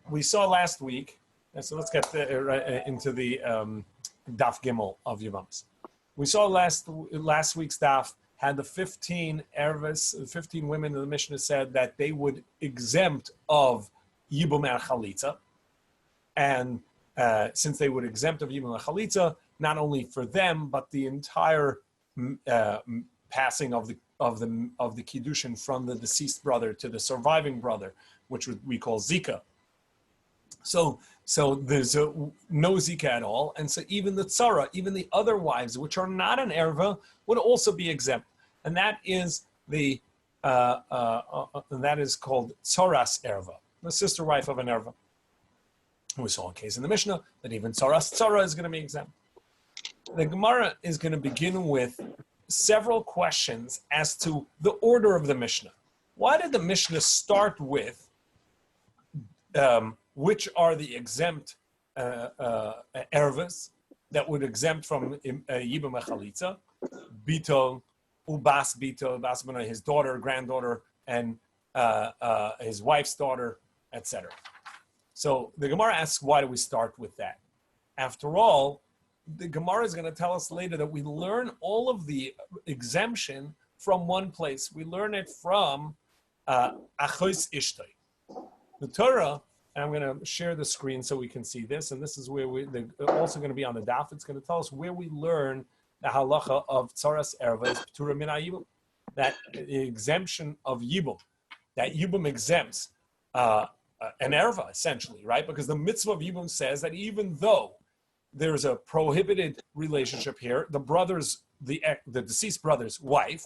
we saw last week, so let's get into the Daf Gimel of Yevomos. We saw last week's Daf had the 15 ervas, 15 women in the Mishnah said that they would exempt of Yibum and Chalitza. And since they would exempt of Yibum and Chalitza, not only for them, but the entire passing of the Kiddushin from the deceased brother to the surviving brother, which we call Zika. So there's no Zika at all. And so even the Tzara, even the other wives, which are not an erva, would also be exempt. And that is that is called Tzoras erva, the sister wife of an erva. We saw a case in the Mishnah that even Tzoras Tzara is going to be exempt. The Gemara is going to begin with several questions as to the order of the Mishnah. Why did the Mishnah start with which are the exempt ervas that would exempt from Yibum Chalitza? Bito, Ubas Bito, Basmana, his daughter, granddaughter, and his wife's daughter, etc. So the Gemara asks, why do we start with that? After all, the Gemara is going to tell us later that we learn all of the exemption from one place. We learn it from Achos Ishtay. The Torah, and I'm going to share the screen so we can see this, and this is where they're also going to be on the daf. It's going to tell us where we learn the halacha of Tzoras Erva is P'tura min Yibum, that the exemption of Yibum, that Yibum exempts an Erva, essentially, right? Because the mitzvah of Yibum says that even though there's a prohibited relationship here, the deceased brother's wife,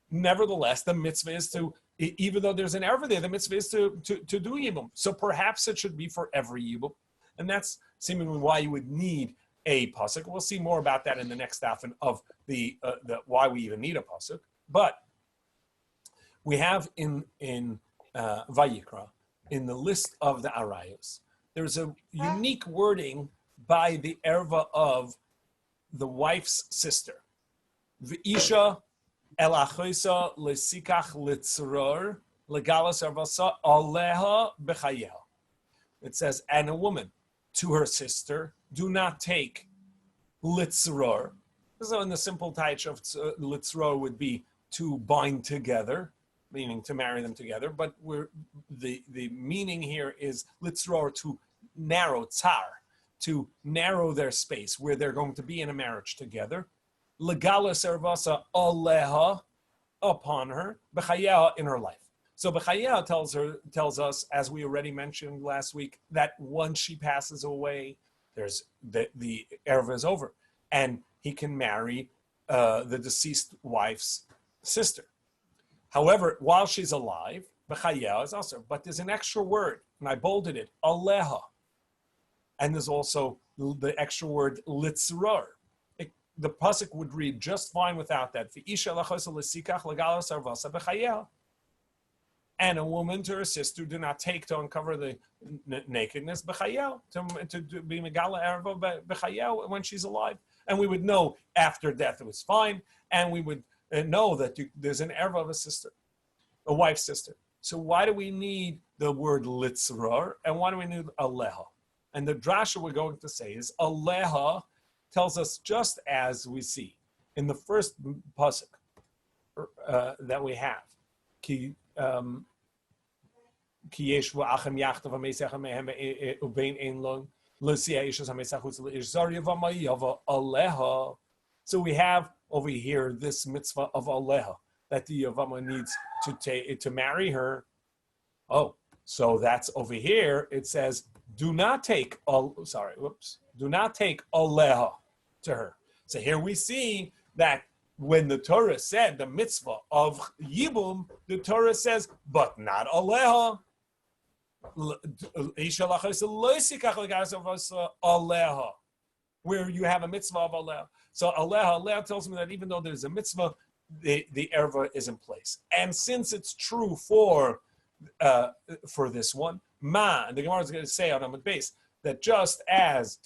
nevertheless, the mitzvah is to, even though there's an erva there, the mitzvah is to do yibum. So perhaps it should be for every yibum. And that's seemingly why you would need a pasuk. We'll see more about that in the next daf of the why we even need a pasuk. But we have in Vayikra, in the list of the arayos, there's a unique wording by the erva of the wife's sister. V'isha el achoisa lesikach litzror legalas ervasa aleha b'chayeha. It says, and a woman to her sister, do not take litzror. So in the simple taich of litzror would be to bind together, meaning to marry them together. But the meaning here is litzror, to narrow, tsar, to narrow their space where they're going to be in a marriage together. Legala servasa aleha, upon her, b'chayeha, in her life. So b'chayeha tells us, as we already mentioned last week, that once she passes away, there's the erva is over, and he can marry the deceased wife's sister. However, while she's alive, b'chayeha is also. But there's an extra word, and I bolded it, aleha. And there's also the extra word litzror. The pasuk would read just fine without that. And a woman to her sister do not take to uncover the nakedness to be megala erva b'chayel when she's alive. And we would know after death it was fine, and we would know that there's an erva of a sister, a wife's sister. So why do we need the word litzror, and why do we need aleha? And the drasha we're going to say is aleha tells us, just as we see in the first pasuk that we have, ki yeshvu achem yachtav hameisach mehem ubein ein lo l'sia ishas hameisach utz leish zar yevama aleha. So we have over here this mitzvah of aleha, that the yevama needs to marry her. Oh, so that's over here. It says, do not take aleha to her. So here we see that when the Torah said the mitzvah of Yibum, the Torah says, but not aleha. Where you have a mitzvah of aleha. So aleha tells me that even though there's a mitzvah, the erva is in place. And since it's true for this one, and the Gemara is going to say on Amud Beis that just as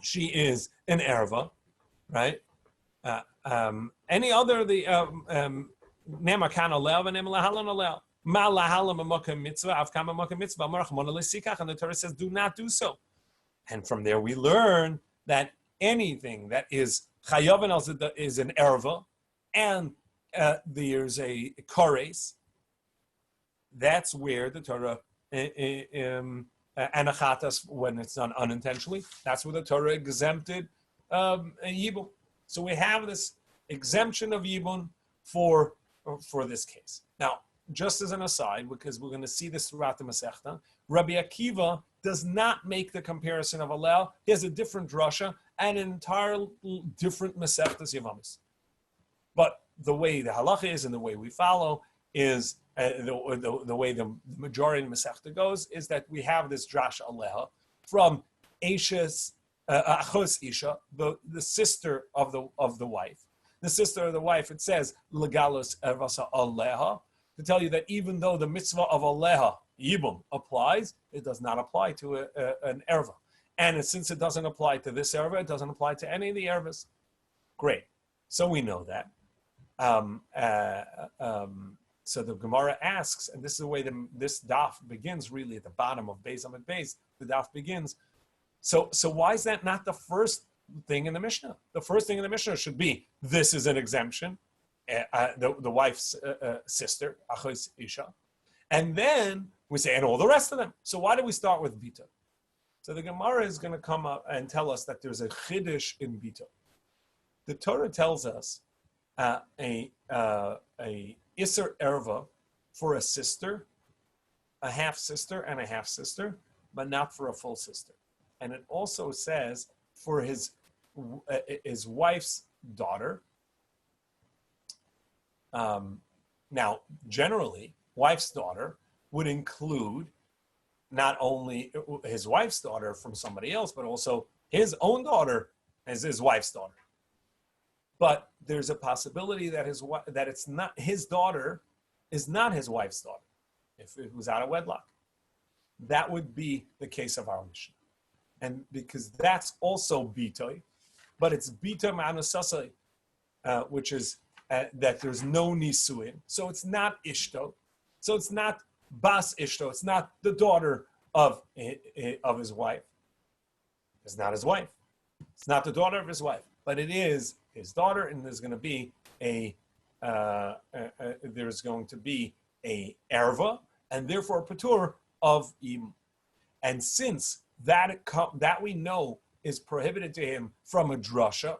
she is an erva, right? Any other the nema kan alel and nema lahalan alel. Ma lahala mamakim mitzvah, avkama mamakim mitzvah, amar chmona lesikach, and the Torah says, do not do so. And from there we learn that anything that is chayav is an erva, and there's a kores. That's where the Torah anachatas, when it's done unintentionally, that's where the Torah exempted yibum. So we have this exemption of yibum for this case. Now, just as an aside, because we're going to see this throughout the Masechta, Rabbi Akiva does not make the comparison of Hallel. He has a different drasha and an entirely different Masechtas Yevomos. But the way the halacha is and the way we follow is the way the majority of the Masechta goes is that we have this drash aleha from Achos Isha, the sister of the wife. The sister of the wife, it says legalos ervasa aleha, to tell you that even though the mitzvah of aleha yibum applies, it does not apply to an erva. And since it doesn't apply to this erva, it doesn't apply to any of the ervas. Great. So we know that. So the Gemara asks, and this is the way this daf begins, really at the bottom of Beis Amid Beis, the daf begins. So why is that not the first thing in the Mishnah? The first thing in the Mishnah should be, this is an exemption, the wife's sister, Achos Isha. And then we say, and all the rest of them. So why do we start with Bita? So the Gemara is going to come up and tell us that there's a chiddush in Bita. The Torah tells us a Isser Erva for a sister, a half-sister and a half-sister, but not for a full sister. And it also says for his wife's daughter. Now, generally, wife's daughter would include not only his wife's daughter from somebody else, but also his own daughter as his wife's daughter. But there's a possibility that it's not his daughter is not his wife's daughter if it was out of wedlock. That would be the case of our Mishnah, and because that's also bitoi, but it's bitoi ma'anasasai, which is that there's no nisuin, so it's not ishto, so it's not bas ishto, it's not the daughter of his wife. It's not his wife. It's not the daughter of his wife, but it is his daughter, and there's going to be a erva, and therefore a patur of im. And since that we know is prohibited to him from a drasha,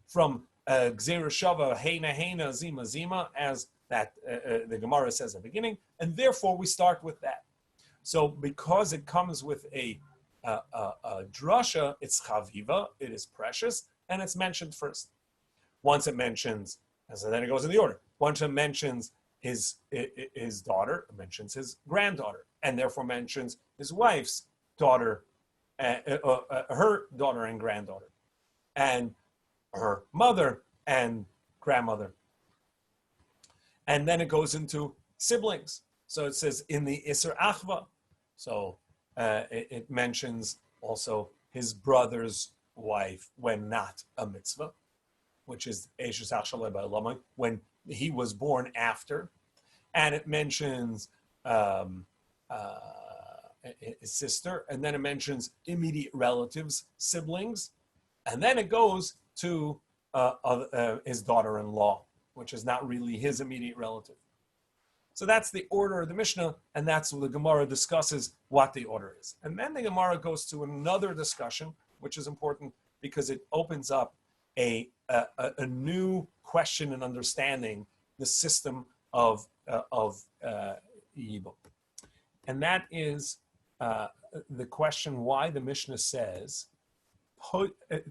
from gzeira shava heina zima zima, as that the Gemara says at the beginning, and therefore we start with that. So because it comes with a drasha, it's chaviva, it is precious, and it's mentioned first. Once it mentions, and so then it goes in the order. Once it mentions his daughter, it mentions his granddaughter, and therefore mentions his wife's daughter, her daughter and granddaughter, and her mother and grandmother. And then it goes into siblings. So it says in the Isser Achva. So it mentions also his brother's wife when not a mitzvah, which is Eishes Achshalei Ba'olamai, when he was born after. And it mentions his sister, and then it mentions immediate relatives, siblings, and then it goes to his daughter-in-law, which is not really his immediate relative. So that's the order of the Mishnah, and that's where the Gemara discusses what the order is. And then the Gemara goes to another discussion, which is important because it opens up a new question and understanding the system of Yibum. And that is the question why the Mishnah says,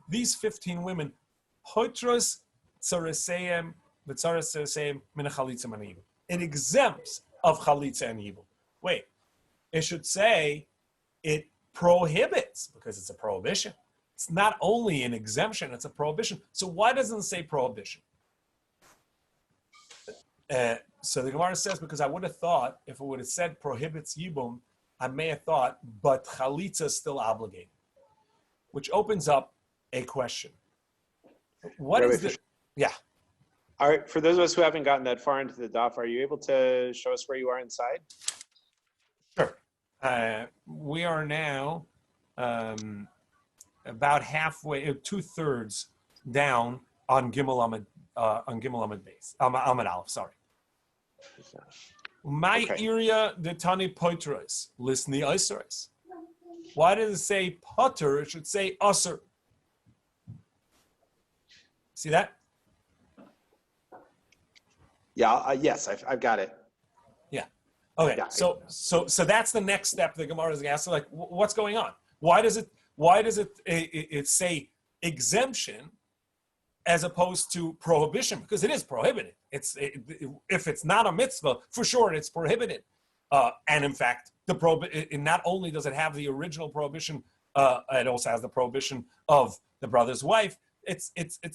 these 15 women, Hotros Tzareseim, V'tzares Tzareseim, Min Chalitza Man Yibum. It exempts of Chalitza and Yibum. Wait, it should say it prohibits, because it's a prohibition. It's not only an exemption, it's a prohibition. So why doesn't it say prohibition? So the Gemara says, because I would have thought, if it would have said prohibits Yibum, I may have thought, but Chalitza is still obligated. Which opens up a question. What is the... Yeah. All right, for those of us who haven't gotten that far into the daf, are you able to show us where you are inside? Sure. We are now about halfway, 2/3 down on Gimel Amid base. Amid Aleph, sorry. My area the Tani Poitros, Lisni Israis. Why does it say Potter? It should say Usr. See that? Yeah. Yes, I've got it. Yeah. Okay. Yeah, so that's the next step the Gemara is asking. Like, what's going on? Why does it say exemption as opposed to prohibition? Because it is prohibited. If it's not a mitzvah, for sure it's prohibited. And in fact, not only does it have the original prohibition, it also has the prohibition of the brother's wife. It's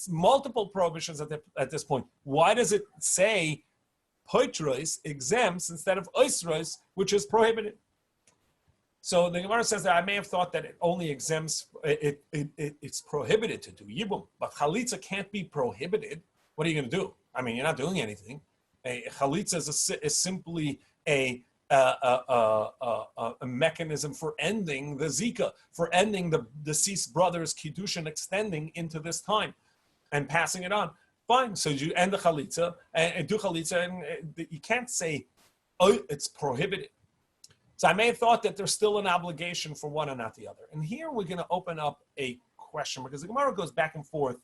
multiple prohibitions at this point. Why does it say poitros exempts instead of oisros, which is prohibited? So the Gemara says that I may have thought that it only exempts, it's prohibited to do yibum, but chalitza can't be prohibited. What are you going to do? I mean, you're not doing anything. A chalitza is simply a mechanism for ending the zika, for ending the deceased brother's kiddushin extending into this time and passing it on. Fine, so you end the chalitza and do chalitza, and you can't say, oh, it's prohibited. So I may have thought that there's still an obligation for one and not the other. And here we're going to open up a question because the Gemara goes back and forth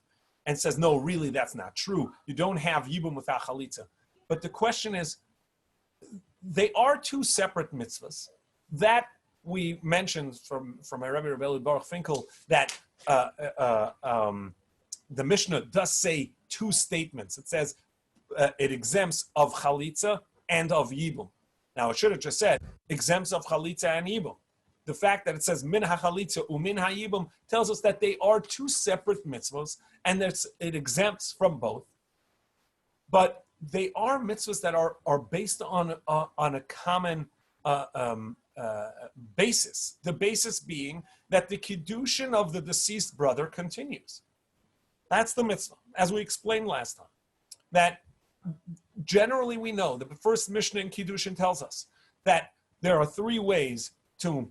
and says, no, really, that's not true. You don't have yibum without chalitza. But the question is, they are two separate mitzvahs that we mentioned from our Rabbi Baruch Finkel that the Mishnah does say two statements. It says it exempts of chalitza and of yibum. Now, it should have just said exempts of chalitza and yibum. The fact that it says min ha-chalitza umin ha-yibum tells us that they are two separate mitzvahs and that it exempts from both. But they are mitzvahs that are based on a common basis. The basis being that the kiddushin of the deceased brother continues. That's the mitzvah, as we explained last time. That generally we know, the first Mishnah in kiddushin tells us that there are three ways to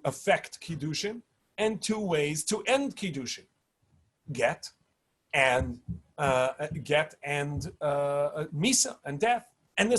affect kiddushin and two ways to end kiddushin: get and misa and death. And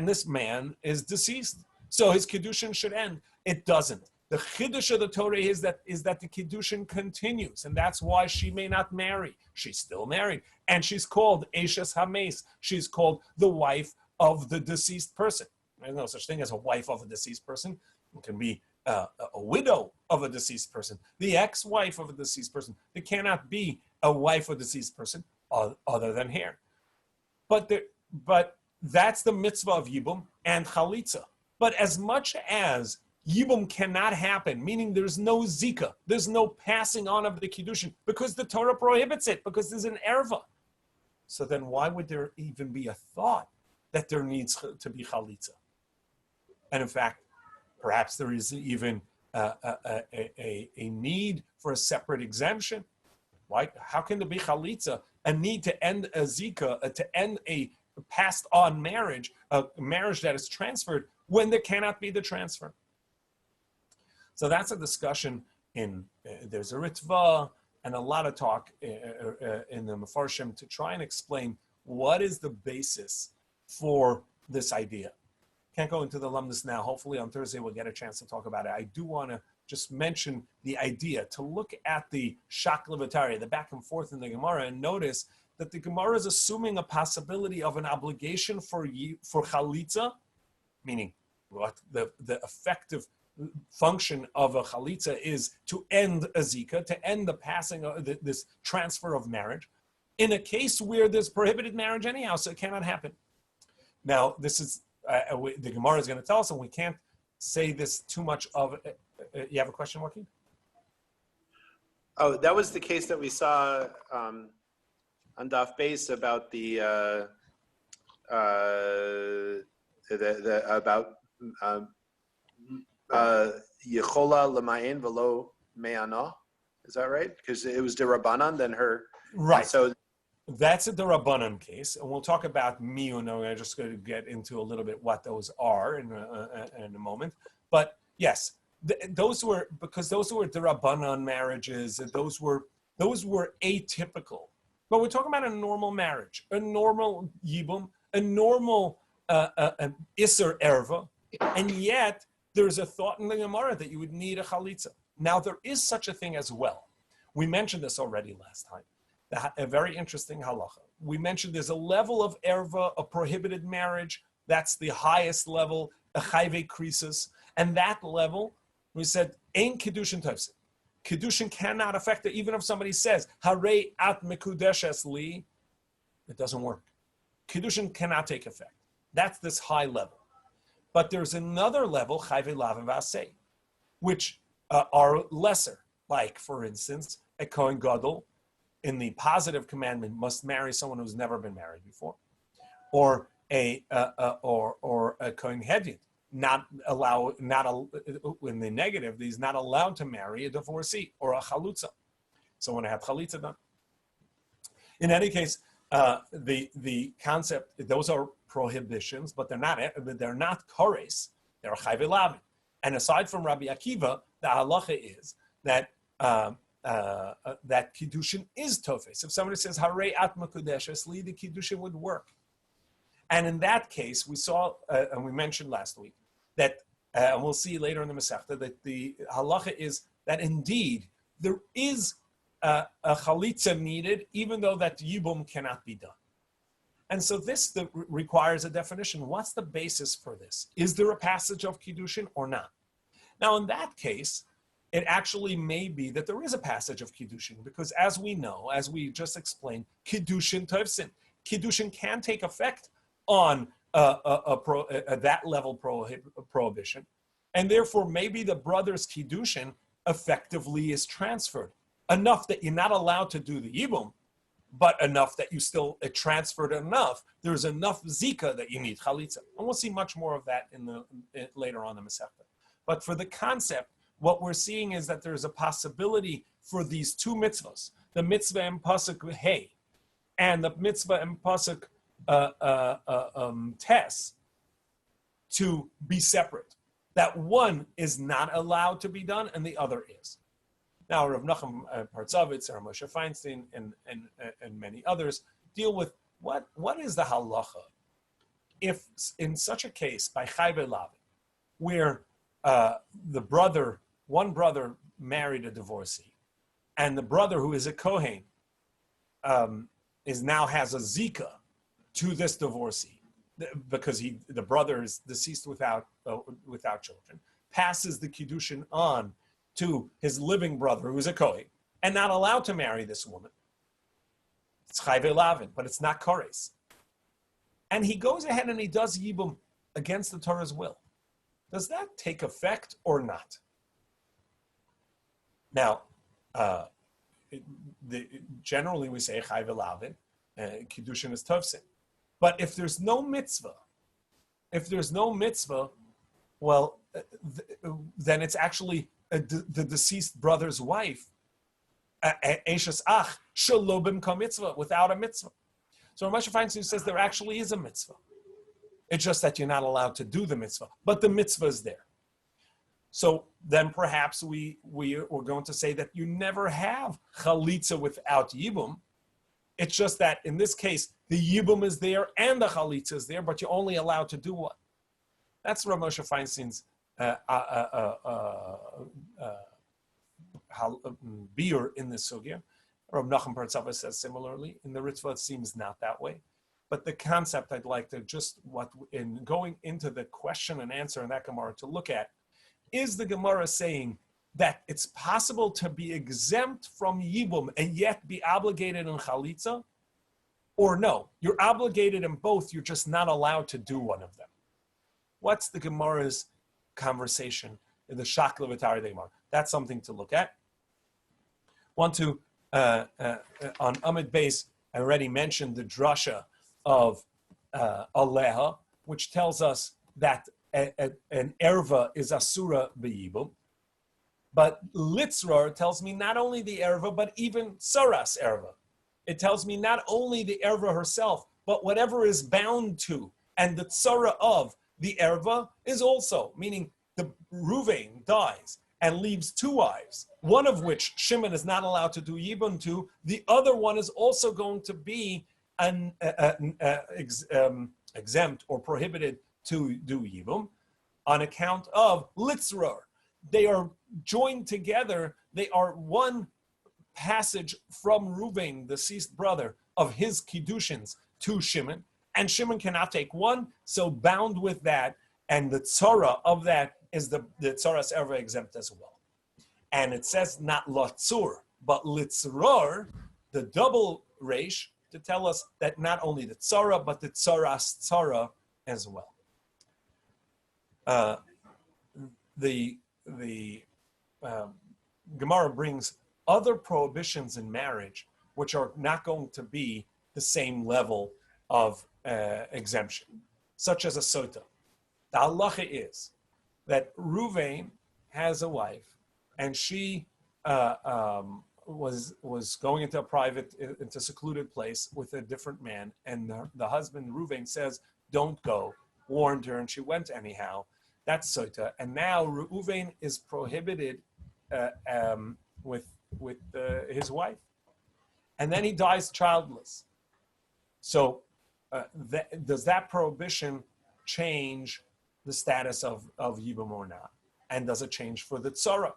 this man is deceased, so his kiddushin should end. It doesn't. The chiddush of the Torah is that the kiddushin continues, and that's why she may not marry. She's still married, and she's called Eshes Hames. She's called the wife of the deceased person. There's no such thing as a wife of a deceased person. It can be a widow of a deceased person, the ex-wife of a deceased person. There cannot be a wife of a deceased person other than here. But that's the mitzvah of yibum and chalitza. But as much as yibum cannot happen, meaning there's no zika, there's no passing on of the kiddushin, because the Torah prohibits it, because there's an erva. So then why would there even be a thought that there needs to be chalitza? And in fact, perhaps there is even a need for a separate exemption. Why? How can there be chalitza, a need to end a zika, to end a passed on marriage, a marriage that is transferred, when there cannot be the transfer? So that's a discussion there's a ritva and a lot of talk in the Mefarshim to try and explain what is the basis for this idea. Can't go into the alumnus now. Hopefully on Thursday we'll get a chance to talk about it. I do want to just mention the idea to look at the shaklavataria, the back and forth in the Gemara, and notice that the Gemara is assuming a possibility of an obligation for chalitza, meaning what the effective function of a chalitza is to end a zika, to end the passing of this transfer of marriage, in a case where there's prohibited marriage anyhow, so it cannot happen. Now, this is the Gemara is going to tell us, and we can't say this too much of. You have a question, Joaquin? Oh, that was the case that we saw on Daf Base about the about Yechola Lamayin Velo Me'ana. Is that right? Because it was Derabanan, then her. Right. So that's a Rabbanan case, and we'll talk about miyun. I'm just going to get into a little bit what those are in a moment. But yes, those were Rabbanan marriages. Those were atypical. But we're talking about a normal marriage, a normal yibum, a normal iser erva, and yet there's a thought in the Gemara that you would need a chalitza. Now there is such a thing as well. We mentioned this already last time. A very interesting halacha. We mentioned there's a level of erva, a prohibited marriage. That's the highest level, a chayve krisis. And that level, we said, ein kiddushin tofsin. Kiddushin cannot affect it, even if somebody says, Hare at mekudeshes li, it doesn't work. Kiddushin cannot take effect. That's this high level. But there's another level, chayve lav v'asei, which are lesser. Like, for instance, a Kohen Gadol, in the positive commandment, must marry someone who's never been married before, or a Kohen Hedid, in the negative, he's not allowed to marry a divorcee or a chalutza. Someone had chalitza done. In any case, the concept, those are prohibitions, but they're not kores, they're chayve lavin. And aside from Rabbi Akiva, the halacha is that that kiddushin is tofes. If somebody says Harei at makudeshes li, the kiddushin would work. And in that case, we saw and we mentioned last week that, and we'll see later in the Masechta, that the halacha is that indeed there is a chalitza needed, even though that yibum cannot be done. And so this requires a definition. What's the basis for this? Is there a passage of kiddushin or not? Now, in that case, it actually may be that there is a passage of kiddushin, because as we know, as we just explained, kiddushin tovsin. Kiddushin can take effect on that level prohibition, and therefore maybe the brother's kiddushin effectively is transferred enough that you're not allowed to do the yibum, but enough that you still transferred enough. There's enough zika that you need chalitza, and we'll see much more of that later on in the Masechta. But for the concept, what we're seeing is that there's a possibility for these two mitzvahs, the mitzvah in pasuk hey, and the mitzvah in pasuk tes, to be separate. That one is not allowed to be done, and the other is. Now, Rav Nachum Partzovitz, Rav Moshe Feinstein, and many others deal with what is the halacha if, in such a case, by chayve lavin, where one brother married a divorcee, and the brother who is a Kohen now has a zika to this divorcee, because the brother is deceased without children, passes the kiddushin on to his living brother who is a Kohen, and not allowed to marry this woman. It's chayve lavin, but it's not kores. And he goes ahead and he does yibum against the Torah's will. Does that take effect or not? Now, generally we say chayve lavin, kiddushin is tovsin. But if there's no mitzvah, well, then it's actually the deceased brother's wife, eshes ach shelo b'mkam mitzvah, without a mitzvah. So Rav Moshe Feinstein says there actually is a mitzvah. It's just that you're not allowed to do the mitzvah, but the mitzvah is there. So then perhaps we're going to say that you never have chalitza without yibum. It's just that in this case, the yibum is there and the chalitza is there, but you're only allowed to do one. That's Rav Moshe Feinstein's biur in this sugya. Rav Nachum Partzova says similarly. In the Ritva, it seems not that way. But the concept I'd like to in going into the question and answer in that Gemara to look at, is the Gemara saying that it's possible to be exempt from yibum and yet be obligated in chalitza? Or no, you're obligated in both, you're just not allowed to do one of them. What's the Gemara's conversation in the Shakla V'Tari Gemara? That's something to look at. Want to, on Amid Beis, I already mentioned the drasha of Aleha, which tells us that an erva is asura b'yibum. But Litzrar tells me not only the erva, but even saras erva. it tells me not only the erva herself, but whatever is bound to, and the tzara of the erva is also, meaning the Ruvain dies and leaves two wives, one of which Shimon is not allowed to do yibum to, the other one is also going to be exempt or prohibited to do yibum on account of litzror. They are joined together. They are one passage from Ruvain, the deceased brother, of his kiddushins to Shimon, and Shimon cannot take one, so bound with that, and the tzara of that is the tzaras erva exempt as well. And it says not latzur, but litzror, the double resh, to tell us that not only the tzara, but the tzaras tzara as well. The Gemara brings other prohibitions in marriage which are not going to be the same level of exemption, such as a sota. The halacha is that Ruvain has a wife, and she was going into a secluded place with a different man, and the husband Ruvain says, "Don't go," warned her, and she went anyhow. That's sota, and now Ruvain is prohibited with his wife, and then he dies childless. So, does that prohibition change the status of yibum or not? And does it change for the tzara?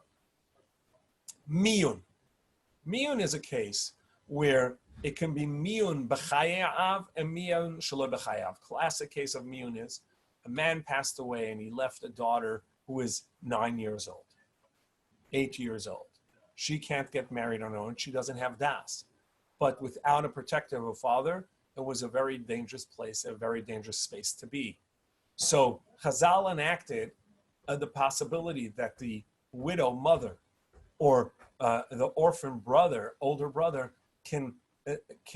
Miyun. Miyun is a case where it can be miyun b'chayav and miyun shelo b'chayav. Classic case of miyun is a man passed away and he left a daughter who is 9 years old, 8 years old. She can't get married on her own. She doesn't have das. But without a protector of a father, it was a very dangerous place, a very dangerous space to be. So Chazal enacted the possibility that the widow mother or the orphan brother, older brother, can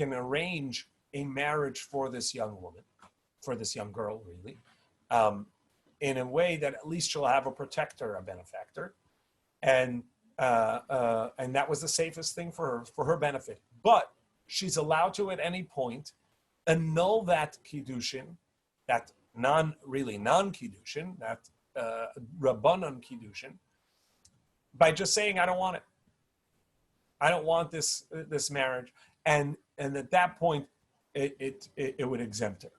arrange a marriage for this young woman, for this young girl, really, in a way that at least she'll have a protector, a benefactor, and that was the safest thing for her benefit. But she's allowed to, at any point, annul that kiddushin, that non-kiddushin, that rabbanon kiddushin, by just saying, "I don't want it. I don't want this marriage," and at that point, it would exempt her.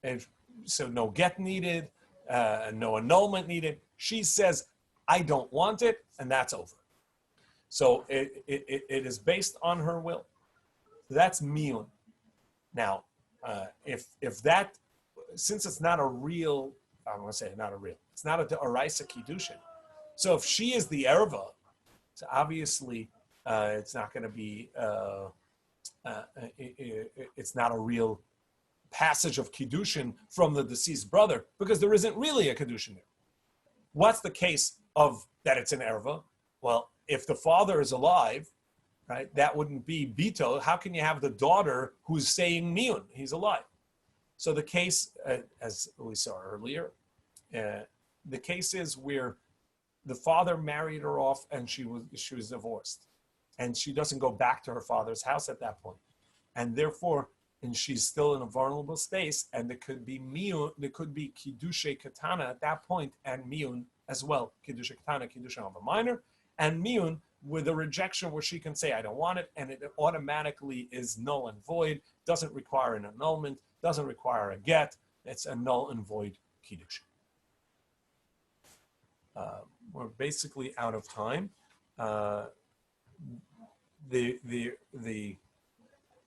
And so no get needed, no annulment needed. She says, "I don't want it," and that's over. So it is based on her will. That's miyun. Now, if that, since it's not a real, I'm going to say not a real, it's not a oraisa kiddushin. So if she is the erva, so obviously it's not going to be, it's not a real passage of kiddushin from the deceased brother, because there isn't really a kiddushin there. What's the case of that it's an erva? Well, if the father is alive, right, that wouldn't be bito. How can you have the daughter who's saying miyun? He's alive. So the case, as we saw earlier, the case is where the father married her off and she was divorced, and she doesn't go back to her father's house at that point, and therefore, and she's still in a vulnerable space, and there could be miyun, there could be kiddushay katana at that point, and miyun as well, kiddushay katana, kiddushay of a minor, and miyun with a rejection where she can say, "I don't want it," and it automatically is null and void, doesn't require an annulment, doesn't require a get, it's a null and void kiddush. We're basically out of time. The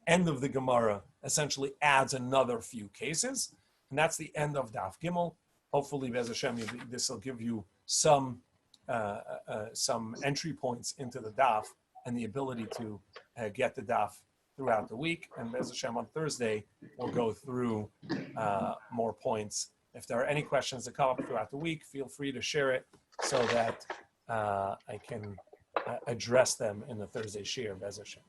end of the Gemara essentially adds another few cases, and that's the end of Daf Gimel. Hopefully, Bez Hashem, this will give you some entry points into the Daf and the ability to get the Daf throughout the week. And Bez Hashem, on Thursday, we'll go through more points. If there are any questions that come up throughout the week, feel free to share it so that I can address them in the Thursday shir, Bez Hashem.